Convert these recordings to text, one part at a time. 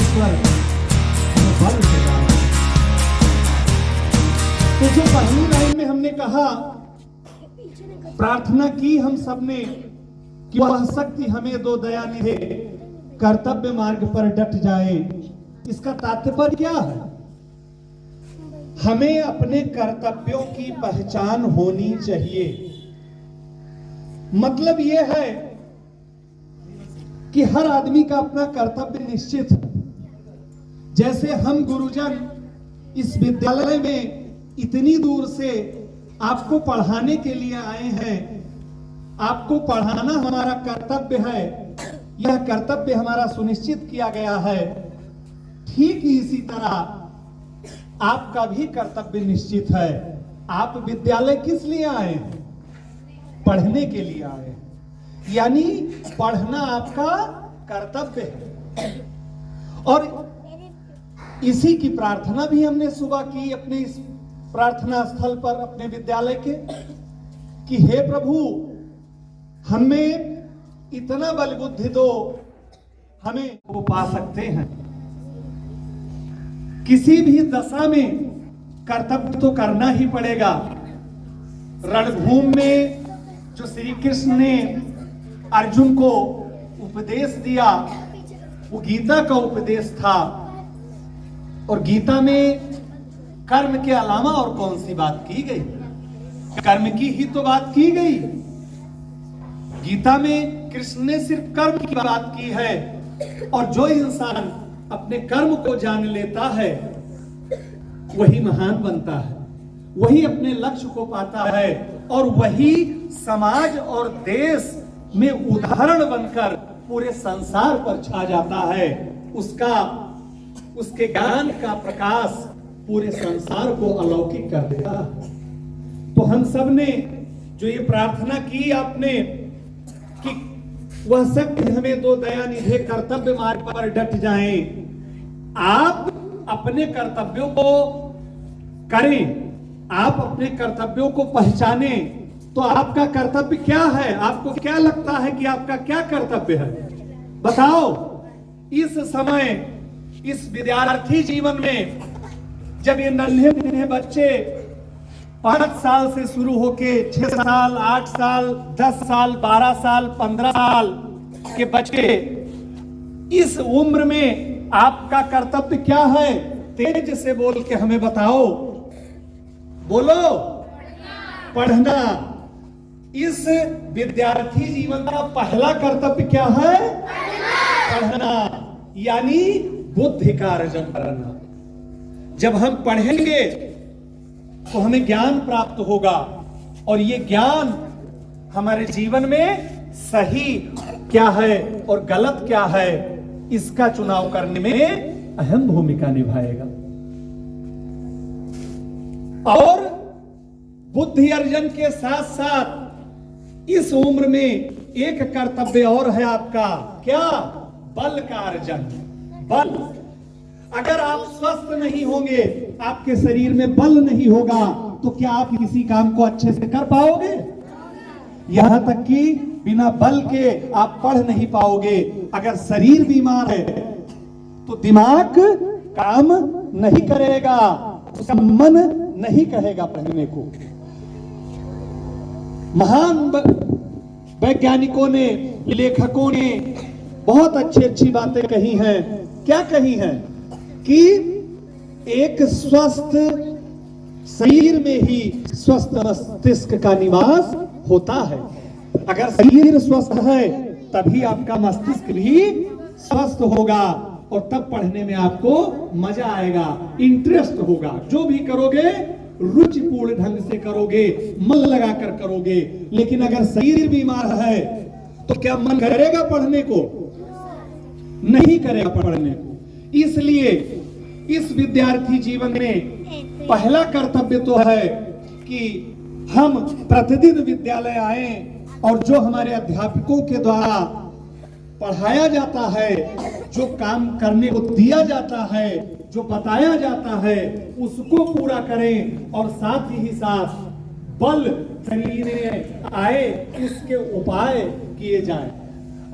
ईश्वर हमें बल से डाले। तो जो पहली लाइन में हमने कहा, प्रार्थना की हम सबने कि वह शक्ति हमें दो दया निधे, कर्तव्य मार्ग पर डट जाए। इसका तात्पर्य क्या है? हमें अपने कर्तव्यों की पहचान होनी चाहिए। मतलब यह है कि हर आदमी का अपना कर्तव्य निश्चित है। जैसे हम गुरुजन इस विद्यालय में इतनी दूर से आपको पढ़ाने के लिए आए हैं, आपको पढ़ाना हमारा कर्तव्य है, यह कर्तव्य हमारा सुनिश्चित किया गया है। ठीक इसी तरह आपका भी कर्तव्य निश्चित है। आप विद्यालय किस लिए आए हैं? पढ़ने के लिए आए हैं, यानी पढ़ना आपका कर्तव्य है। और इसी की प्रार्थना भी हमने सुबह की अपने इस प्रार्थना स्थल पर, अपने विद्यालय के, कि हे प्रभु हमें इतना बल बुद्धि दो, हमें वो पा सकते हैं। किसी भी दशा में कर्तव्य तो करना ही पड़ेगा। रणभूमि में जो श्री कृष्ण ने अर्जुन को उपदेश दिया, वो गीता का उपदेश था। और गीता में कर्म के अलावा और कौन सी बात की गई? कर्म की ही तो बात की गई। गीता में कृष्ण ने सिर्फ कर्म की बात की है। और जो इंसान अपने कर्म को जान लेता है वही महान बनता है, वही अपने लक्ष्य को पाता है, और वही समाज और देश में उदाहरण बनकर पूरे संसार पर छा जाता है। उसके ज्ञान का प्रकाश पूरे संसार को अलौकिक कर देता है। तो हम सब ने जो ये प्रार्थना की आपने कि वह शक्ति हमें दो दया निधे, कर्तव्य मार्ग पर डट जाएं। आप अपने कर्तव्यों को करें, आप अपने कर्तव्यों को पहचाने। तो आपका कर्तव्य क्या है? आपको क्या लगता है कि आपका क्या कर्तव्य है? बताओ। इस समय इस विद्यार्थी जीवन में जब ये नन्हे बच्चे 5 साल से शुरू होके 6 साल, 8 साल, 10 साल, 12 साल, 15 साल के बच्चे, इस उम्र में आपका कर्तव्य क्या है? तेज से बोल के हमें बताओ। बोलो। पढ़ना। इस विद्यार्थी जीवन का पहला कर्तव्य क्या है? पढ़ना, यानी बुद्धि का अर्जन करना। जब हम पढ़ेंगे तो हमें ज्ञान प्राप्त होगा, और ये ज्ञान हमारे जीवन में सही क्या है और गलत क्या है, इसका चुनाव करने में अहम भूमिका निभाएगा। और बुद्धि अर्जन के साथ साथ इस उम्र में एक कर्तव्य और है आपका। क्या? बल का अर्जन। बल। अगर आप स्वस्थ नहीं होंगे, आपके शरीर में बल नहीं होगा, तो क्या आप किसी काम को अच्छे से कर पाओगे? यहां तक कि बिना बल के आप पढ़ नहीं पाओगे। अगर शरीर बीमार है तो दिमाग काम नहीं करेगा, उसका मन नहीं कहेगा पढ़ने को। महान वैज्ञानिकों ने, लेखकों ने बहुत अच्छी बातें कही हैं। क्या कही हैं? कि एक स्वस्थ शरीर में ही स्वस्थ मस्तिष्क का निवास होता है। अगर शरीर स्वस्थ है तभी आपका मस्तिष्क भी स्वस्थ होगा, और तब पढ़ने में आपको मजा आएगा, इंटरेस्ट होगा। जो भी करोगे रुचिपूर्ण ढंग से करोगे, मन लगाकर करोगे। लेकिन अगर शरीर बीमार है तो क्या मन करेगा पढ़ने को? नहीं करेगा पढ़ने को। इसलिए इस विद्यार्थी जीवन में पहला कर्तव्य तो है कि हम प्रतिदिन विद्यालय आए, और जो हमारे अध्यापकों के द्वारा पढ़ाया जाता है, जो काम करने को दिया जाता है, जो बताया जाता है, उसको पूरा करें। और साथ ही साथ बल शरीर में आए उसके उपाय किए जाएं।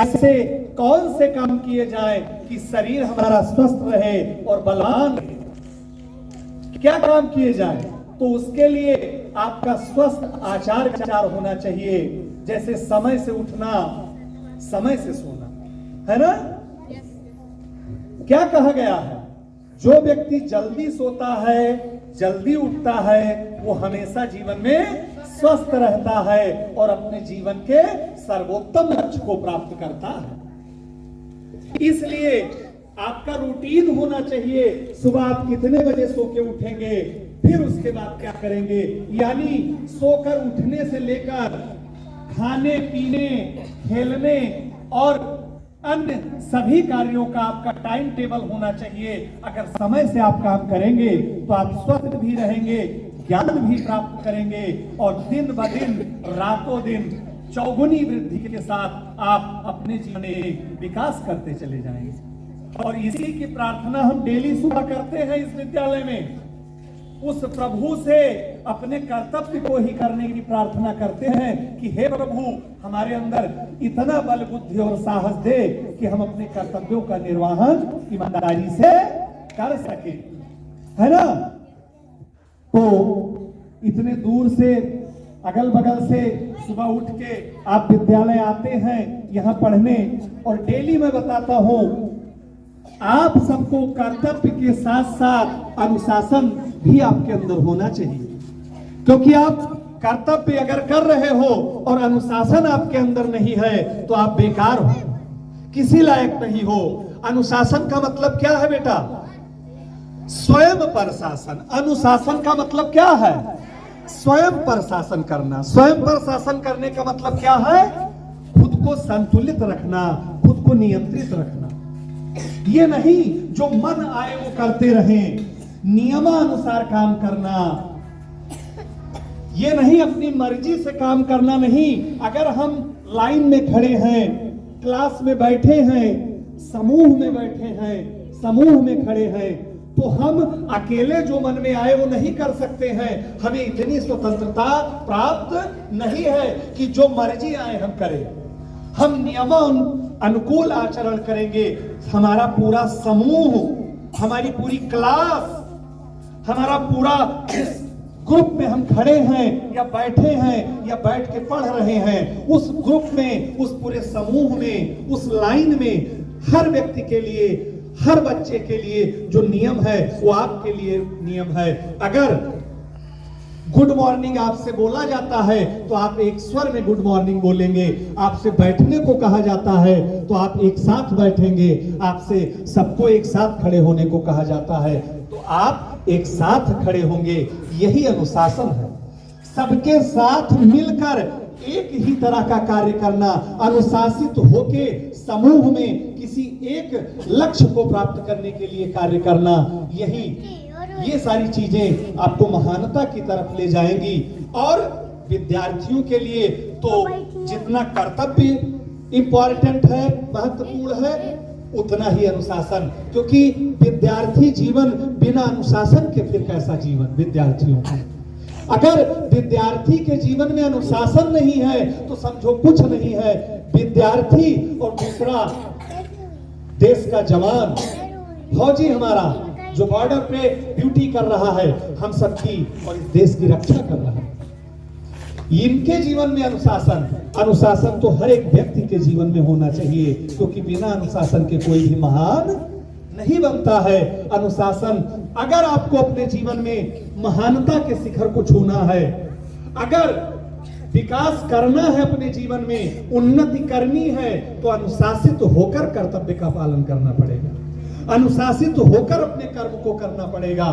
ऐसे कौन से काम किए जाए कि शरीर हमारा स्वस्थ रहे और बलवान रहे? क्या काम किए जाए? तो उसके लिए आपका स्वस्थ आचार विचार होना चाहिए, जैसे समय से उठना, समय से सोना, है ना? क्या कहा गया है? जो व्यक्ति जल्दी सोता है, जल्दी उठता है, वो हमेशा जीवन में स्वस्थ रहता है और अपने जीवन के सर्वोत्तम लक्ष्य को प्राप्त करता है। इसलिए आपका रूटीन होना चाहिए। सुबह आप कितने बजे सो के उठेंगे, फिर उसके बाद क्या करेंगे, यानी सोकर उठने से लेकर खाने पीने, खेलने और अन्य सभी कार्यों का आपका टाइम टेबल होना चाहिए। अगर समय से आप काम करेंगे तो आप स्वस्थ भी रहेंगे, ज्ञान भी प्राप्त करेंगे और दिन ब दिन, रातों दिन चौगुनी वृद्धि के साथ आप अपने जीवन में विकास करते चले जाएंगे। और इसी की प्रार्थना हम डेली सुबह करते हैं इस विद्यालय में। उस प्रभु से अपने कर्तव्य को ही करने की प्रार्थना करते हैं कि हे प्रभु, हमारे अंदर इतना बल, बुद्धि और साहस दे कि हम अपने कर्तव्यों का निर्वहन ईमानदारी से कर सके, है ना? तो इतने दूर से, अगल बगल से सुबह उठ के आप विद्यालय आते हैं यहाँ पढ़ने, और डेली मैं बताता हूँ आप सबको कर्तव्य के साथ साथ अनुशासन भी आपके अंदर होना चाहिए। क्योंकि आप कर्तव्य अगर कर रहे हो और अनुशासन आपके अंदर नहीं है तो आप बेकार हो, किसी लायक नहीं हो। अनुशासन का मतलब क्या है बेटा? स्वयं पर शासन। अनुशासन का मतलब क्या है? स्वयं पर शासन करना। स्वयं पर शासन करने का मतलब क्या है? खुद को संतुलित रखना, खुद को नियंत्रित रखना। ये नहीं जो मन आए वो करते रहें, नियमानुसार काम करना। ये नहीं अपनी मर्जी से काम करना नहीं। अगर हम लाइन में खड़े हैं, क्लास में बैठे हैं, समूह में बैठे हैं, समूह में खड़े हैं, तो हम अकेले जो मन में आए वो नहीं कर सकते हैं। हमें इतनी स्वतंत्रता प्राप्त नहीं है कि जो मर्जी आए हम करें। हम नियमों अनुकूल आचरण करेंगे। हमारा पूरा समूह, हमारी पूरी क्लास, हमारा पूरा जिस ग्रुप में हम खड़े हैं या बैठे हैं या बैठ के पढ़ रहे हैं, उस ग्रुप में, उस पूरे समूह में, उस लाइन में हर व्यक्ति के लिए, हर बच्चे के लिए जो नियम है वो आपके लिए नियम है। अगर गुड मॉर्निंग आपसे बोला जाता है तो आप एक स्वर में गुड मॉर्निंग बोलेंगे। आपसे बैठने को कहा जाता है तो आप एक साथ बैठेंगे। आपसे सबको एक साथ खड़े होने को कहा जाता है तो आप एक साथ खड़े होंगे। यही अनुशासन है। सबके साथ मिलकर एक ही तरह का कार्य करना, अनुशासित होके समूह में किसी एक लक्ष्य को प्राप्त करने के लिए कार्य करना, ये सारी चीजें आपको महानता की तरफ ले जाएंगी। और विद्यार्थियों के लिए तो जितना कर्तव्य इंपॉर्टेंट है, महत्वपूर्ण है, उतना ही अनुशासन। क्योंकि विद्यार्थी जीवन बिना अनुशासन के फिर कैसा जीवन विद्यार्थियों का। अगर विद्यार्थी के जीवन में अनुशासन नहीं है तो समझो कुछ नहीं है। विद्यार्थी और दूसरा देश का जवान, फौजी हमारा जो बॉर्डर पे ड्यूटी कर रहा है, हम सबकी और इस देश की रक्षा कर रहा है, इनके जीवन में अनुशासन तो हर एक व्यक्ति के जीवन में होना चाहिए। क्योंकि बिना अनुशासन के कोई भी महान नहीं बनता है। अनुशासन, अगर आपको अपने जीवन में महानता के शिखर को छूना है, अगर विकास करना है, अपने जीवन में उन्नति करनी है, तो अनुशासित होकर कर्तव्य का पालन करना पड़ेगा, अनुशासित होकर अपने कर्म को करना पड़ेगा।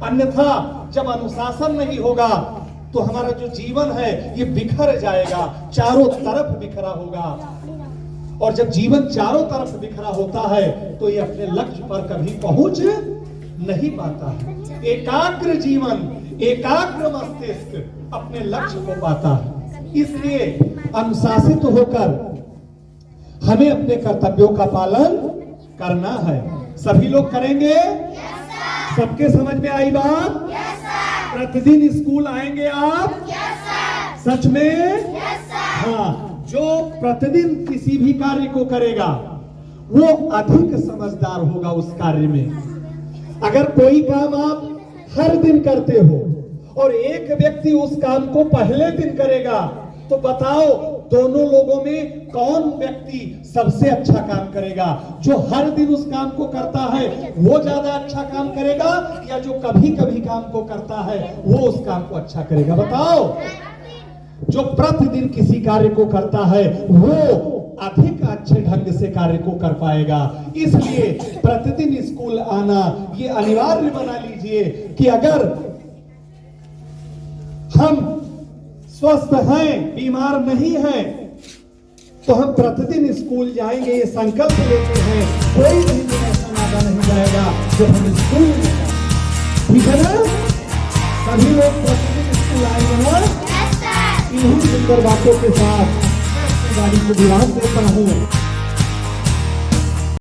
अन्यथा जब अनुशासन नहीं होगा तो हमारा जो जीवन है ये बिखर जाएगा, चारों तरफ बिखरा होगा। और जब जीवन चारों तरफ बिखरा होता है तो ये अपने लक्ष्य पर कभी पहुंच नहीं पाता है। एकाग्र जीवन, एकाग्र मस्तिष्क अपने लक्ष्य को पाता है। इसलिए अनुशासित होकर हमें अपने कर्तव्यों का पालन करना है। सभी लोग करेंगे? सबके समझ में आई बात? प्रतिदिन स्कूल आएंगे आप? सच में? हाँ। जो प्रतिदिन किसी भी कार्य को करेगा वो अधिक समझदार होगा उस कार्य में। अगर कोई काम आप हर दिन करते हो और एक व्यक्ति उस काम को पहले दिन करेगा, तो बताओ दोनों लोगों में कौन व्यक्ति सबसे अच्छा काम करेगा? जो हर दिन उस काम को करता है वो ज्यादा अच्छा काम करेगा, या जो कभी कभी काम को करता है वो उस काम को अच्छा करेगा? बताओ। जो प्रतिदिन किसी कार्य को करता है वो अधिक अच्छे ढंग से कार्य को कर पाएगा। इसलिए प्रतिदिन स्कूल आना ये अनिवार्य बना लीजिए कि अगर हम स्वस्थ हैं, बीमार नहीं हैं, तो हम प्रतिदिन स्कूल जाएंगे, ये संकल्प लेते हैं। कोई भी दिन ऐसा नागा नहीं जाएगा जो हम स्कूल में जाएं। ठीक है ना? सभी लोग प्रतिदिन स्कूल आएंगे ना? इन्हीं सुंदर बातों के साथ मैं अपनी गाड़ी को विराम देता हूँ।